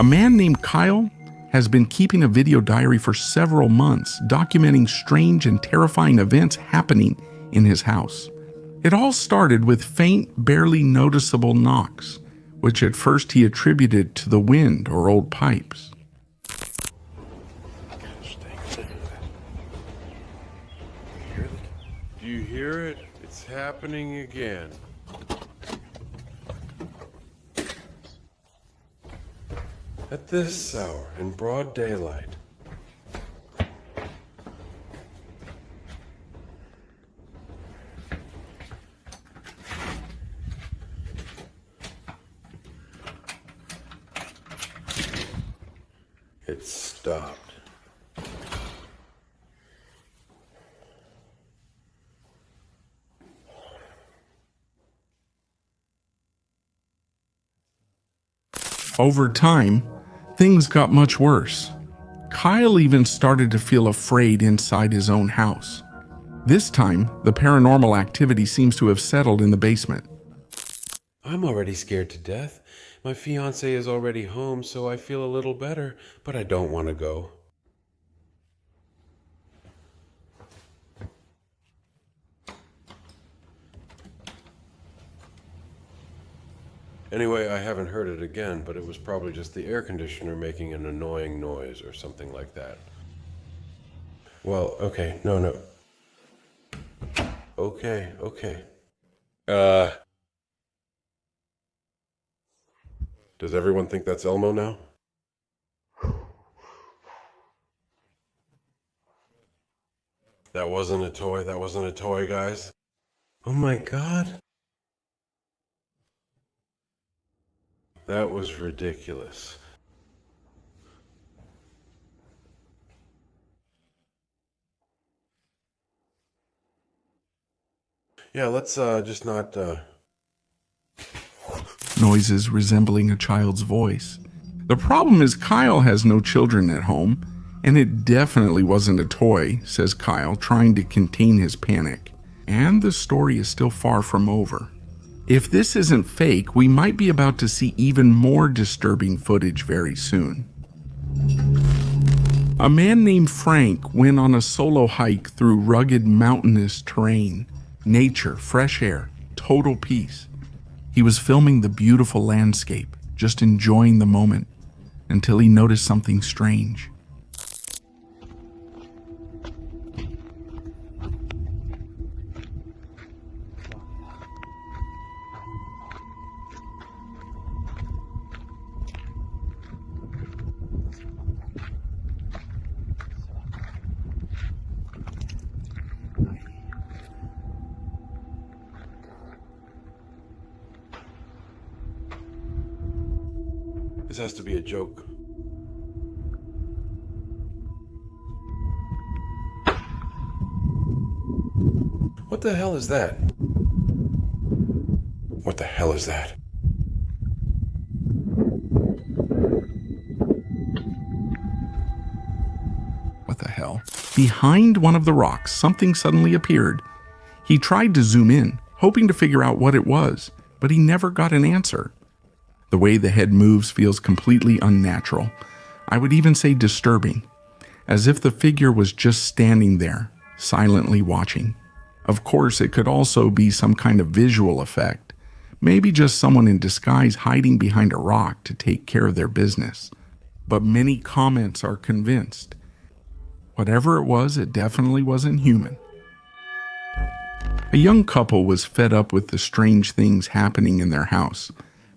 A man named Kyle has been keeping a video diary for several months, documenting strange and terrifying events happening in his house. It all started with faint, barely noticeable knocks, which at first he attributed to the wind or old pipes. Do you hear it? It's happening again. At this hour, in broad daylight. It stopped. Over time, things got much worse. Kyle even started to feel afraid inside his own house. This time, the paranormal activity seems to have settled in the basement. I'm already scared to death. My fiancé is already home, so I feel a little better, but I don't want to go. Anyway, I haven't heard it again, but it was probably just the air conditioner making an annoying noise or something like that. Well, okay, no. Okay. Does everyone think that's Elmo now? That wasn't a toy, guys. Oh my God. That was ridiculous. Yeah, let's just not Noises resembling a child's voice. The problem is Kyle has no children at home, and it definitely wasn't a toy, says Kyle, trying to contain his panic. And the story is still far from over. If this isn't fake, we might be about to see even more disturbing footage very soon. A man named Frank went on a solo hike through rugged mountainous terrain. Nature, fresh air, total peace. He was filming the beautiful landscape, just enjoying the moment, until he noticed something strange. This has to be a joke. What the hell is that? What the hell is that? What the hell? Behind one of the rocks, something suddenly appeared. He tried to zoom in, hoping to figure out what it was, but he never got an answer. The way the head moves feels completely unnatural. I would even say disturbing, as if the figure was just standing there, silently watching. Of course, it could also be some kind of visual effect, maybe just someone in disguise hiding behind a rock to take care of their business. But many comments are convinced. Whatever it was, it definitely wasn't human. A young couple was fed up with the strange things happening in their house.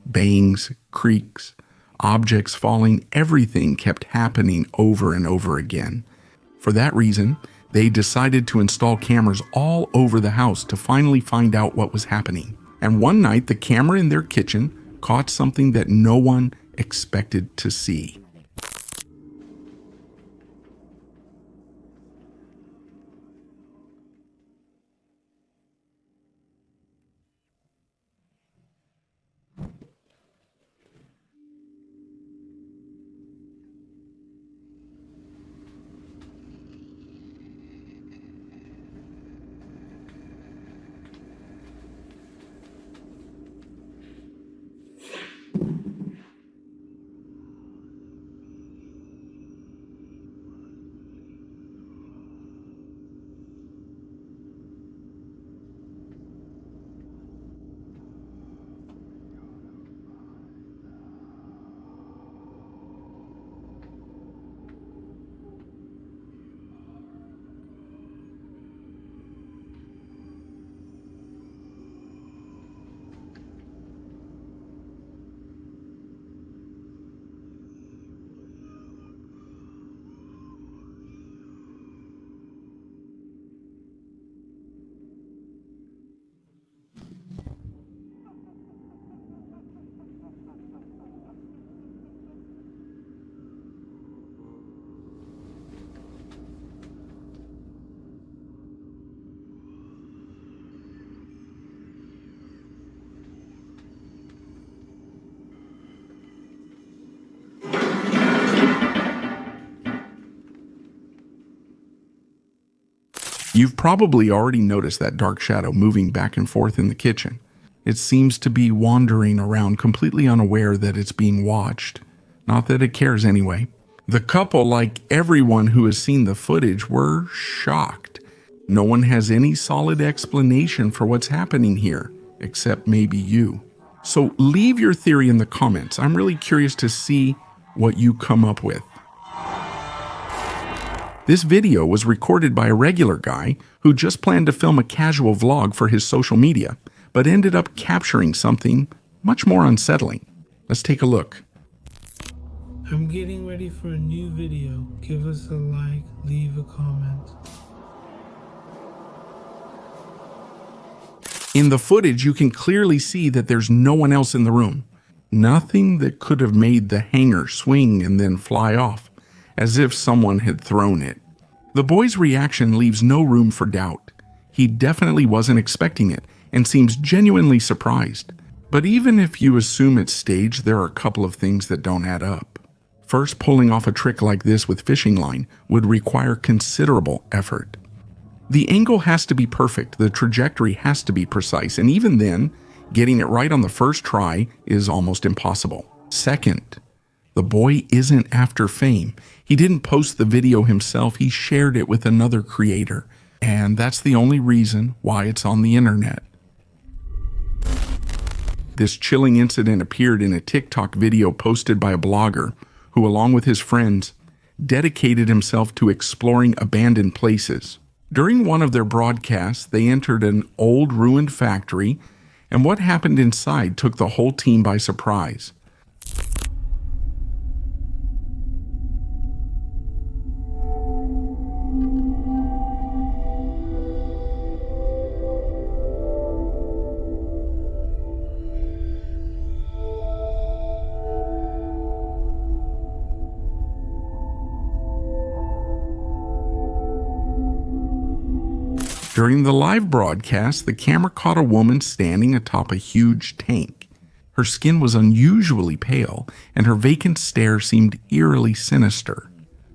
Bangs, creaks, objects falling, everything kept happening over and over again. For that reason, they decided to install cameras all over the house to finally find out what was happening. And one night, the camera in their kitchen caught something that no one expected to see. You've probably already noticed that dark shadow moving back and forth in the kitchen. It seems to be wandering around completely unaware that it's being watched. Not that it cares anyway. The couple, like everyone who has seen the footage, were shocked. No one has any solid explanation for what's happening here, except maybe you. So leave your theory in the comments. I'm really curious to see what you come up with. This video was recorded by a regular guy who just planned to film a casual vlog for his social media, but ended up capturing something much more unsettling. Let's take a look. I'm getting ready for a new video. Give us a like, leave a comment. In the footage, you can clearly see that there's no one else in the room. Nothing that could have made the hanger swing and then fly off, as if someone had thrown it. The boy's reaction leaves no room for doubt. He definitely wasn't expecting it and seems genuinely surprised. But even if you assume it's staged, there are a couple of things that don't add up. First, pulling off a trick like this with fishing line would require considerable effort. The angle has to be perfect, the trajectory has to be precise, and even then, getting it right on the first try is almost impossible. Second, the boy isn't after fame. He didn't post the video himself, he shared it with another creator, and that's the only reason why it's on the internet. This chilling incident appeared in a TikTok video posted by a blogger who, along with his friends, dedicated himself to exploring abandoned places. During one of their broadcasts, they entered an old ruined factory, and what happened inside took the whole team by surprise. During the live broadcast, the camera caught a woman standing atop a huge tank. Her skin was unusually pale, and her vacant stare seemed eerily sinister.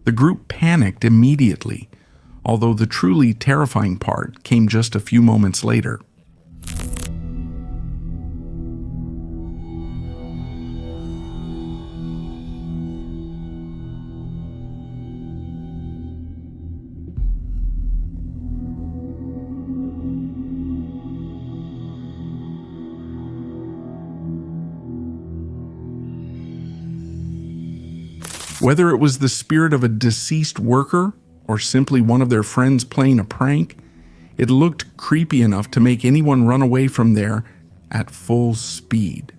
The group panicked immediately, although the truly terrifying part came just a few moments later. Whether it was the spirit of a deceased worker or simply one of their friends playing a prank, it looked creepy enough to make anyone run away from there at full speed.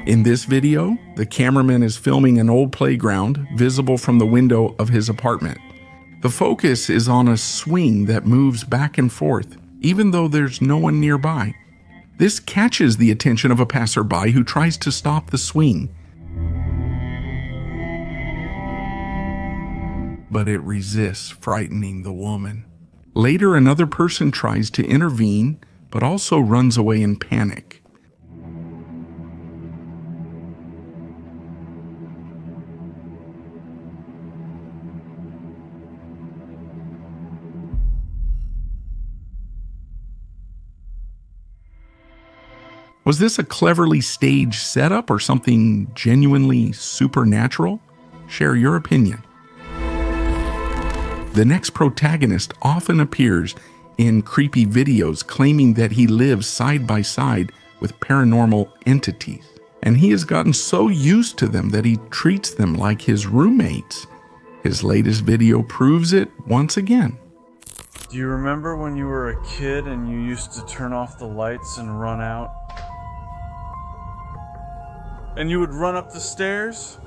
In this video, the cameraman is filming an old playground visible from the window of his apartment. The focus is on a swing that moves back and forth, even though there's no one nearby. This catches the attention of a passerby who tries to stop the swing, but it resists, frightening the woman. Later, another person tries to intervene, but also runs away in panic. Was this a cleverly staged setup or something genuinely supernatural? Share your opinion. The next protagonist often appears in creepy videos claiming that he lives side by side with paranormal entities, and he has gotten so used to them that he treats them like his roommates. His latest video proves it once again. Do you remember when you were a kid and you used to turn off the lights and run out? And you would run up the stairs?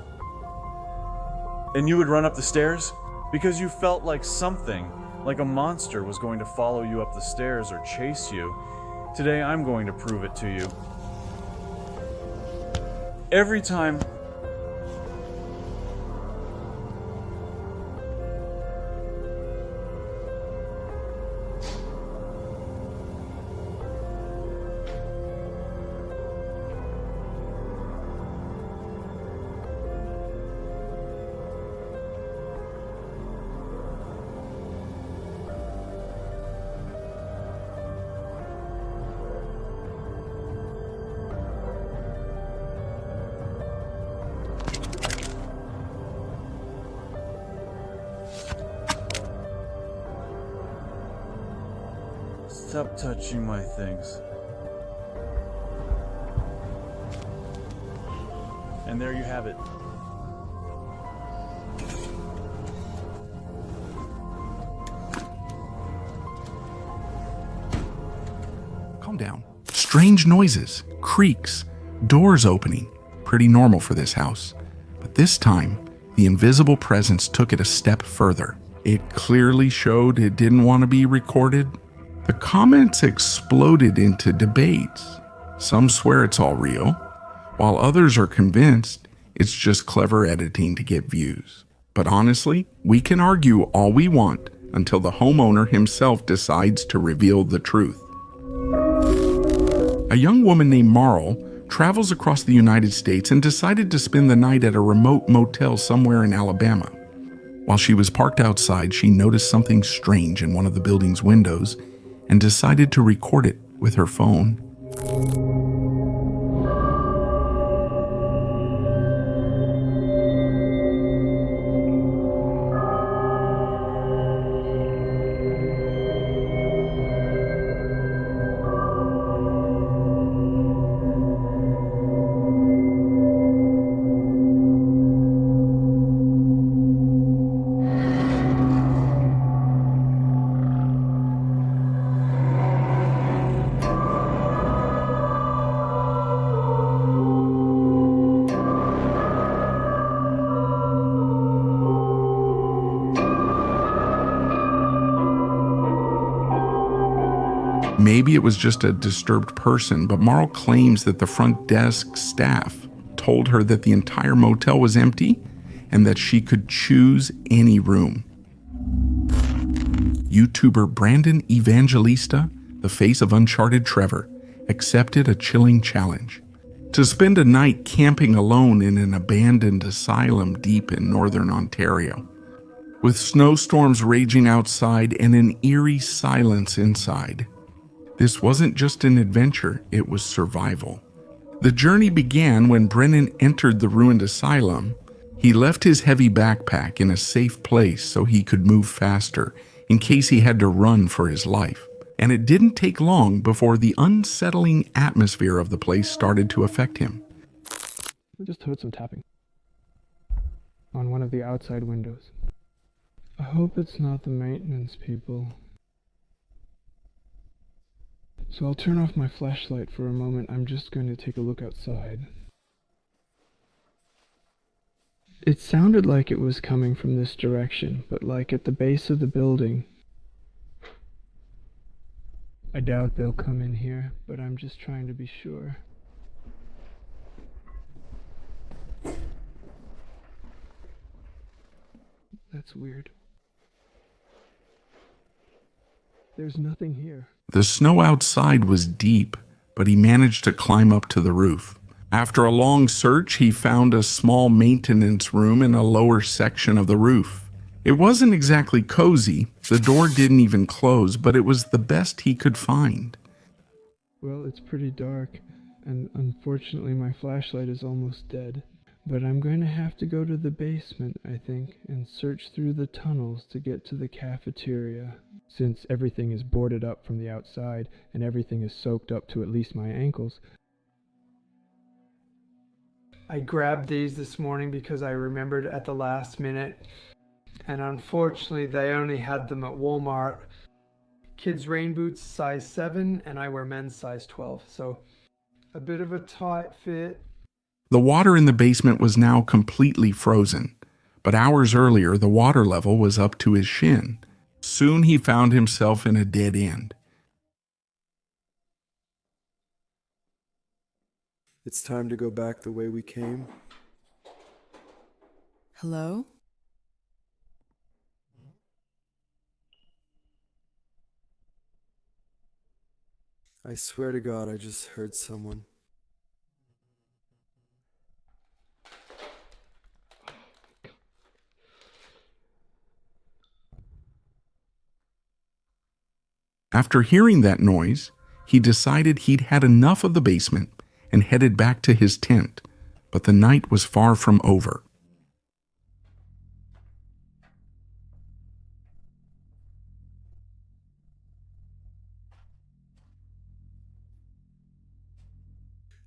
Because you felt like something, like a monster, was going to follow you up the stairs or chase you. Today I'm going to prove it to you. Every time Stop touching my things. And there you have it. Calm down. Strange noises, creaks, doors opening. Pretty normal for this house. But this time, the invisible presence took it a step further. It clearly showed it didn't want to be recorded. The comments exploded into debates. Some swear it's all real, while others are convinced it's just clever editing to get views. But honestly, we can argue all we want until the homeowner himself decides to reveal the truth. A young woman named Marl travels across the United States and decided to spend the night at a remote motel somewhere in Alabama. While she was parked outside, she noticed something strange in one of the building's windows and decided to record it with her phone. Maybe it was just a disturbed person, but Marl claims that the front desk staff told her that the entire motel was empty and that she could choose any room. YouTuber Brandon Evangelista, the face of Uncharted Trevor, accepted a chilling challenge: to spend a night camping alone in an abandoned asylum deep in northern Ontario. With snowstorms raging outside and an eerie silence inside. This wasn't just an adventure, it was survival. The journey began when Brennan entered the ruined asylum. He left his heavy backpack in a safe place so he could move faster in case he had to run for his life. And it didn't take long before the unsettling atmosphere of the place started to affect him. I just heard some tapping on one of the outside windows. I hope it's not the maintenance people. So I'll turn off my flashlight for a moment. I'm just going to take a look outside. It sounded like it was coming from this direction, but like at the base of the building. I doubt they'll come in here, but I'm just trying to be sure. That's weird. There's nothing here. The snow outside was deep, but he managed to climb up to the roof. After a long search, he found a small maintenance room in a lower section of the roof. It wasn't exactly cozy. The door didn't even close, but it was the best he could find. Well, it's pretty dark, and unfortunately my flashlight is almost dead. But I'm going to have to go to the basement, I think, and search through the tunnels to get to the cafeteria. Since everything is boarded up from the outside, and everything is soaked up to at least my ankles. I grabbed these this morning because I remembered at the last minute. And unfortunately, they only had them at Walmart. Kids' rain boots size 7, and I wear men's size 12. So, a bit of a tight fit. The water in the basement was now completely frozen, but hours earlier the water level was up to his shin. Soon he found himself in a dead end. It's time to go back the way we came. Hello? I swear to God, I just heard someone. After hearing that noise, he decided he'd had enough of the basement and headed back to his tent, but the night was far from over.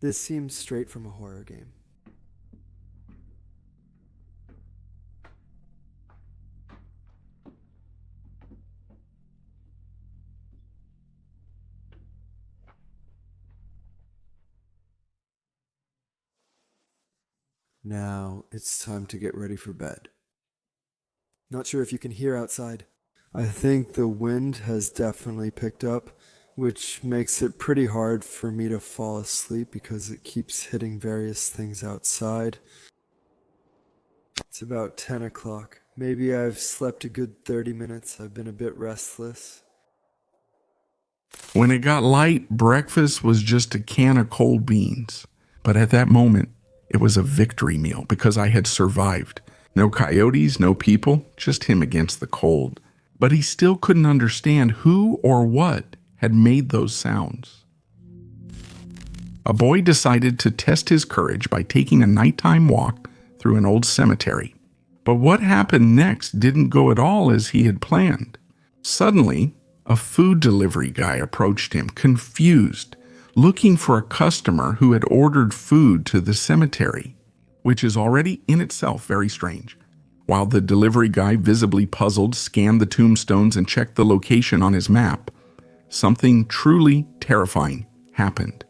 This seems straight from a horror game. Now it's time to get ready for bed. Not sure if you can hear outside. I think the wind has definitely picked up, which makes it pretty hard for me to fall asleep because it keeps hitting various things outside. It's about 10 o'clock. Maybe I've slept a good 30 minutes. I've been a bit restless. When it got light, breakfast was just a can of cold beans. But at that moment, it was a victory meal because I had survived. No coyotes, no people, just him against the cold. But he still couldn't understand who or what had made those sounds. A boy decided to test his courage by taking a nighttime walk through an old cemetery. But what happened next didn't go at all as he had planned. Suddenly, a food delivery guy approached him, confused, looking for a customer who had ordered food to the cemetery, which is already in itself very strange. While the delivery guy, visibly puzzled, scanned the tombstones and checked the location on his map, something truly terrifying happened.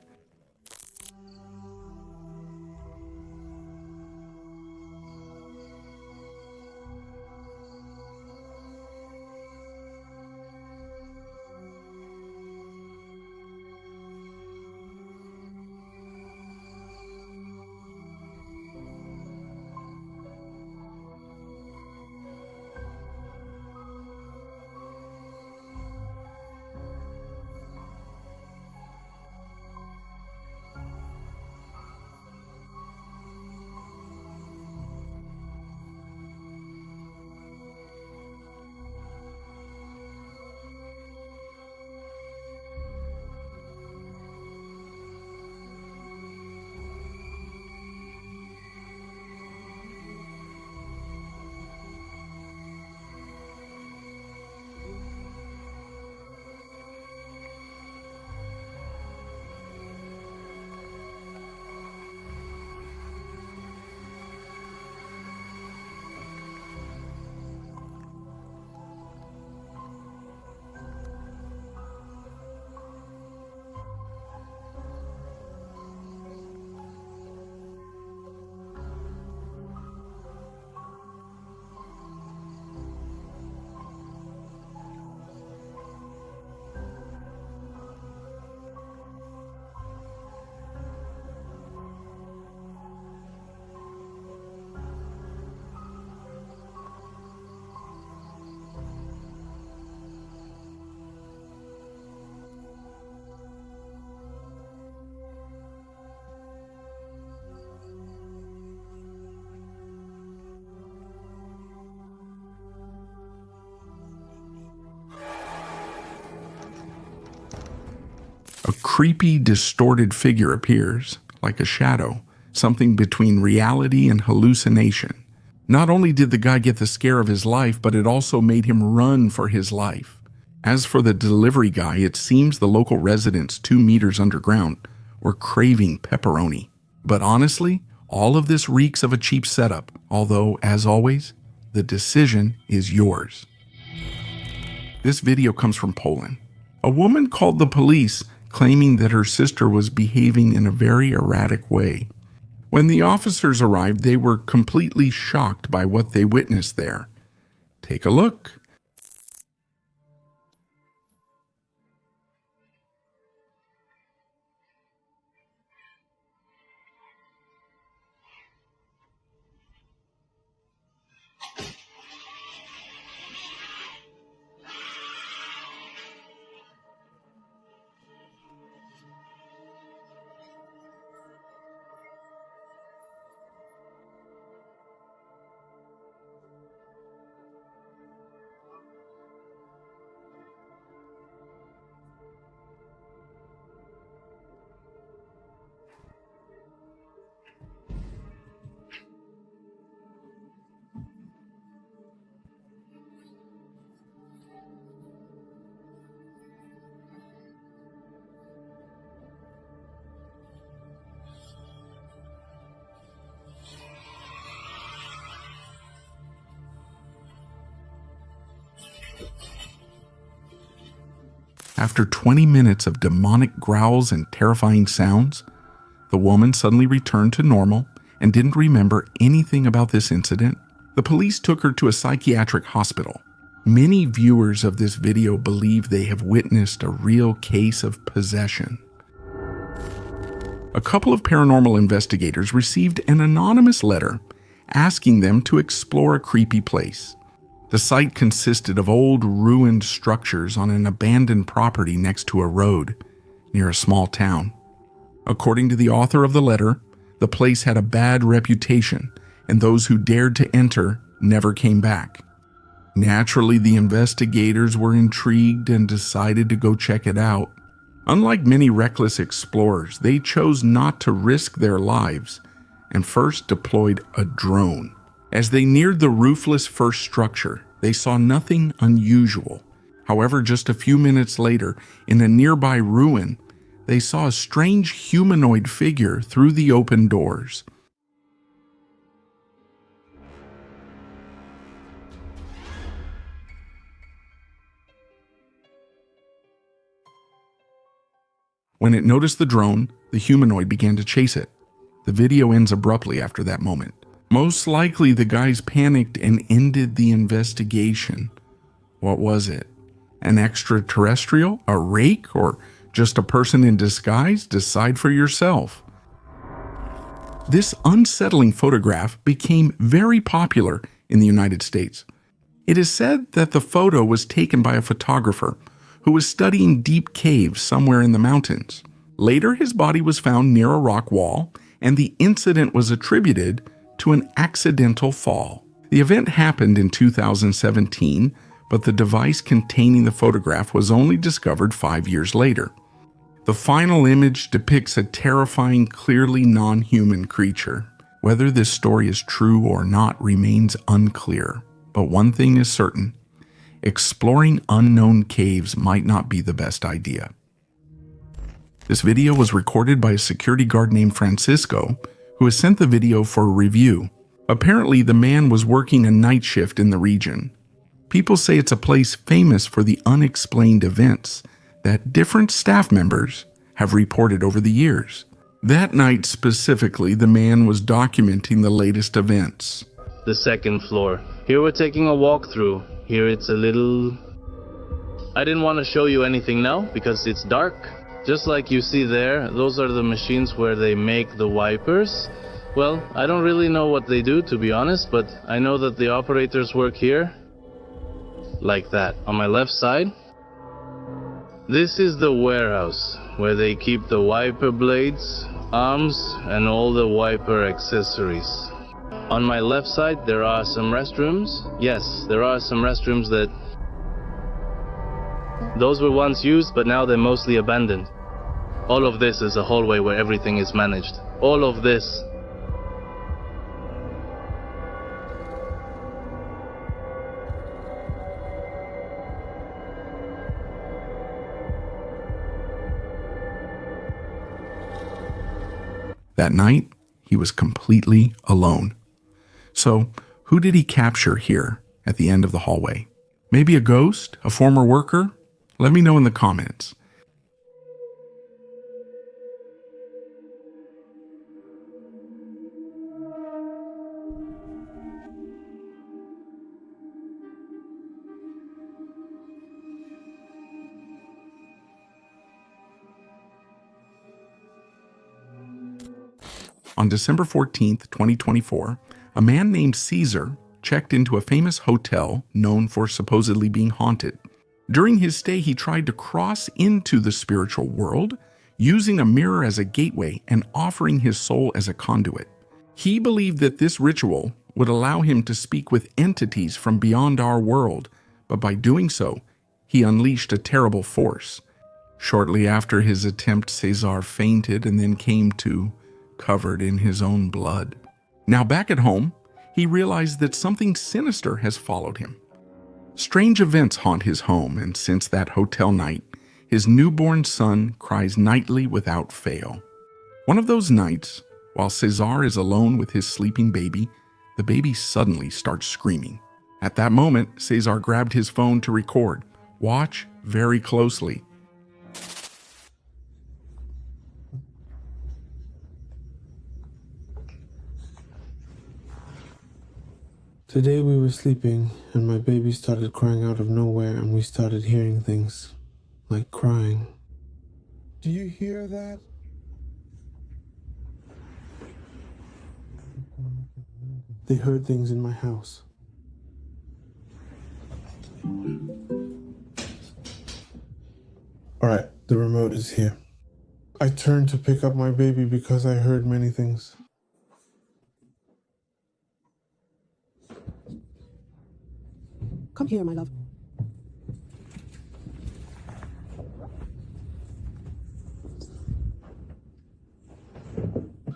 A creepy, distorted figure appears, like a shadow, something between reality and hallucination. Not only did the guy get the scare of his life, but it also made him run for his life. As for the delivery guy, it seems the local residents 2 meters underground were craving pepperoni. But honestly, all of this reeks of a cheap setup, although, as always, the decision is yours. This video comes from Poland. A woman called the police claiming that her sister was behaving in a very erratic way. When the officers arrived, they were completely shocked by what they witnessed there. Take a look. After 20 minutes of demonic growls and terrifying sounds, the woman suddenly returned to normal and didn't remember anything about this incident. The police took her to a psychiatric hospital. Many viewers of this video believe they have witnessed a real case of possession. A couple of paranormal investigators received an anonymous letter asking them to explore a creepy place. The site consisted of old ruined structures on an abandoned property next to a road near a small town. According to the author of the letter, the place had a bad reputation, and those who dared to enter never came back. Naturally, the investigators were intrigued and decided to go check it out. Unlike many reckless explorers, they chose not to risk their lives and first deployed a drone. As they neared the roofless first structure, they saw nothing unusual. However, just a few minutes later, in a nearby ruin, they saw a strange humanoid figure through the open doors. When it noticed the drone, the humanoid began to chase it. The video ends abruptly after that moment. Most likely, the guys panicked and ended the investigation. What was it? An extraterrestrial? A rake? Or just a person in disguise? Decide for yourself. This unsettling photograph became very popular in the United States. It is said that the photo was taken by a photographer who was studying deep caves somewhere in the mountains. Later, his body was found near a rock wall, and the incident was attributed to an accidental fall. The event happened in 2017, but the device containing the photograph was only discovered 5 years later. The final image depicts a terrifying, clearly non-human creature. Whether this story is true or not remains unclear, but one thing is certain: exploring unknown caves might not be the best idea. This video was recorded by a security guard named Francisco, who has sent the video for a review. Apparently, the man was working a night shift in the region. People say it's a place famous for the unexplained events that different staff members have reported over the years. That night specifically, the man was documenting the latest events. The second floor. Here we're taking a walk through. Here it's a little... I didn't want to show you anything now because it's dark. Just like you see there, those are the machines where they make the wipers. Well, I don't really know what they do, to be honest, but I know that the operators work here. Like that. On my left side, this is the warehouse where they keep the wiper blades, arms, and all the wiper accessories. On my left side, there are some restrooms. Yes, there are some restrooms that... those were once used, but now they're mostly abandoned. All of this is a hallway where everything is managed. All of this. That night, he was completely alone. So, who did he capture here at the end of the hallway? Maybe a ghost? A former worker? Let me know in the comments. On December 14th, 2024, a man named Caesar checked into a famous hotel known for supposedly being haunted. During his stay, he tried to cross into the spiritual world, using a mirror as a gateway and offering his soul as a conduit. He believed that this ritual would allow him to speak with entities from beyond our world, but by doing so, he unleashed a terrible force. Shortly after his attempt, Caesar fainted and then came to, covered in his own blood. Now back at home, he realized that something sinister has followed him. Strange events haunt his home, and since that hotel night, his newborn son cries nightly without fail. One of those nights, while Cesar is alone with his sleeping baby, the baby suddenly starts screaming. At that moment, Cesar grabbed his phone to record. Watch very closely. Today we were sleeping, and my baby started crying out of nowhere, and we started hearing things, like crying. Do you hear that? They heard things in my house. Alright, the remote is here. I turned to pick up my baby because I heard many things. Come here, my love.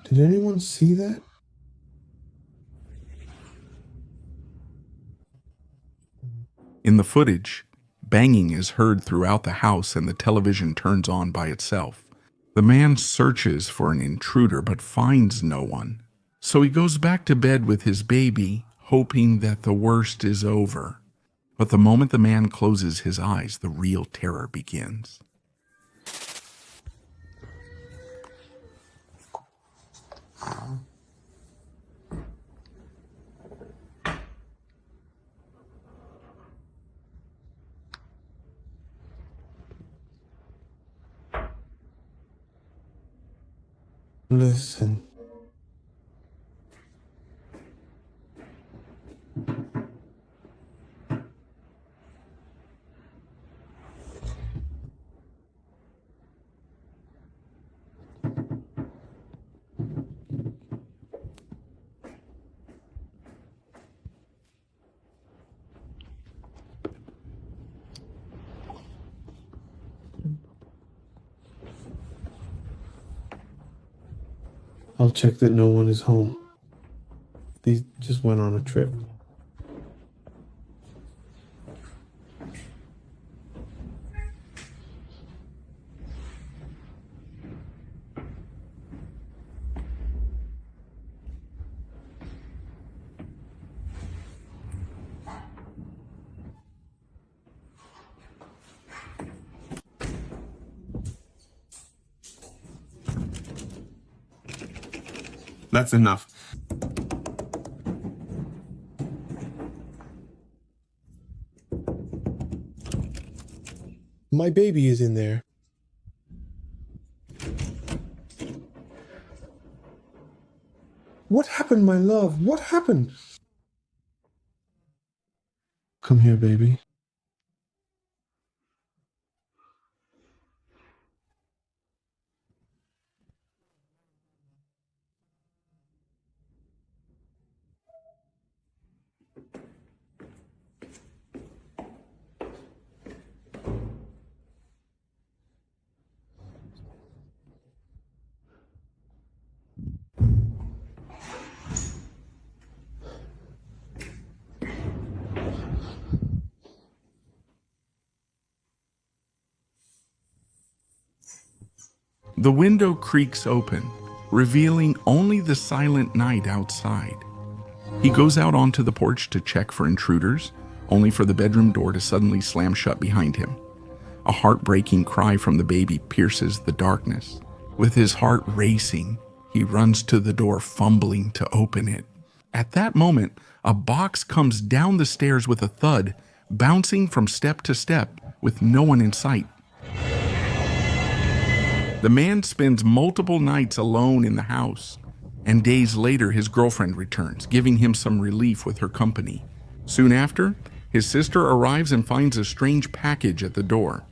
Did anyone see that? In the footage, banging is heard throughout the house and the television turns on by itself. The man searches for an intruder but finds no one. So he goes back to bed with his baby, hoping that the worst is over. But the moment the man closes his eyes, the real terror begins. Listen. I'll check that no one is home. These just went on a trip. That's enough. My baby is in there. What happened, my love? What happened? Come here, baby. The window creaks open, revealing only the silent night outside. He goes out onto the porch to check for intruders, only for the bedroom door to suddenly slam shut behind him. A heartbreaking cry from the baby pierces the darkness. With his heart racing, he runs to the door, fumbling to open it. At that moment, a box comes down the stairs with a thud, bouncing from step to step with no one in sight. The man spends multiple nights alone in the house, and days later his girlfriend returns, giving him some relief with her company. Soon after, his sister arrives and finds a strange package at the door.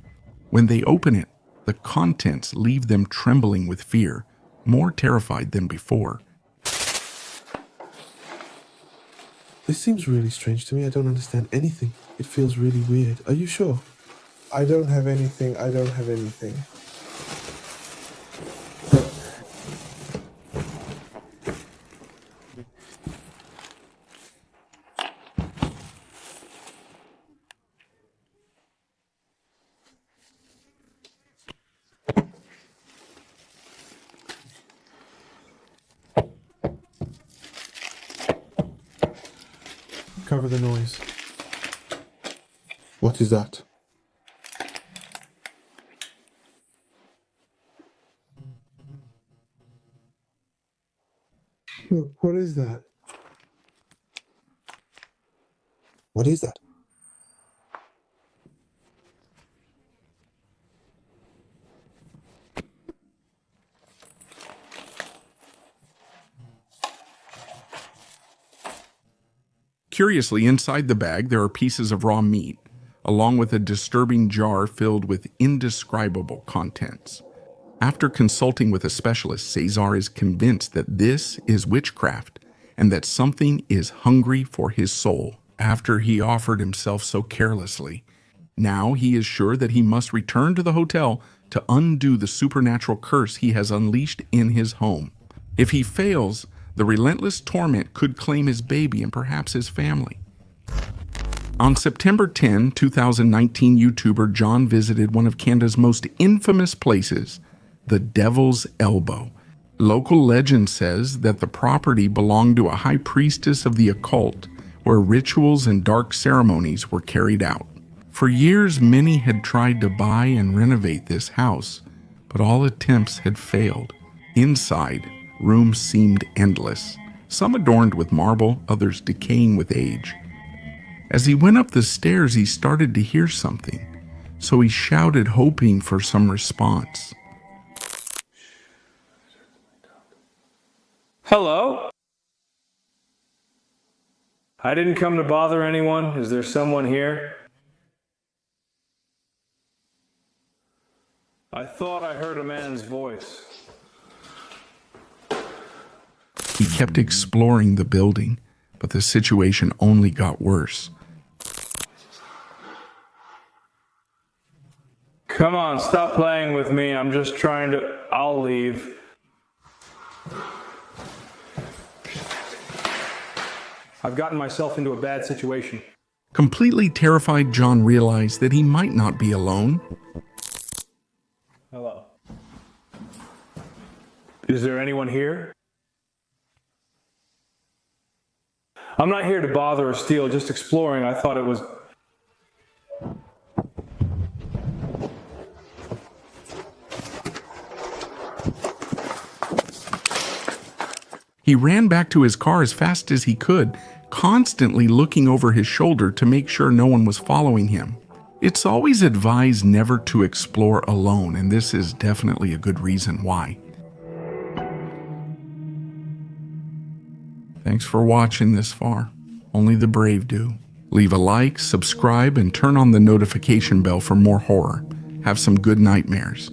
When they open it, the contents leave them trembling with fear, more terrified than before. This seems really strange to me. I don't understand anything. It feels really weird. Are you sure? I don't have anything. I don't have anything. Cover the noise. What is that? Look, what is that? What is that? Curiously, inside the bag, there are pieces of raw meat, along with a disturbing jar filled with indescribable contents. After consulting with a specialist, Cesar is convinced that this is witchcraft and that something is hungry for his soul after he offered himself so carelessly. Now he is sure that he must return to the hotel to undo the supernatural curse he has unleashed in his home. If he fails, the relentless torment could claim his baby and perhaps his family. On September 10, 2019, YouTuber John visited one of Canada's most infamous places, the Devil's Elbow. Local legend says that the property belonged to a high priestess of the occult, where rituals and dark ceremonies were carried out. For years, many had tried to buy and renovate this house, but all attempts had failed. Inside, rooms seemed endless, some adorned with marble, others decaying with age. As he went up the stairs, he started to hear something, so he shouted, hoping for some response. Hello? I didn't come to bother anyone. Is there someone here? I thought I heard a man's voice. He kept exploring the building, but the situation only got worse. Come on, stop playing with me. I'm just trying to... I'll leave. I've gotten myself into a bad situation. Completely terrified, John realized that he might not be alone. Hello. Is there anyone here? I'm not here to bother or steal, just exploring. I thought it was... He ran back to his car as fast as he could, constantly looking over his shoulder to make sure no one was following him. It's always advised never to explore alone, and this is definitely a good reason why. Thanks for watching this far. Only the brave do. Leave a like, subscribe, and turn on the notification bell for more horror. Have some good nightmares.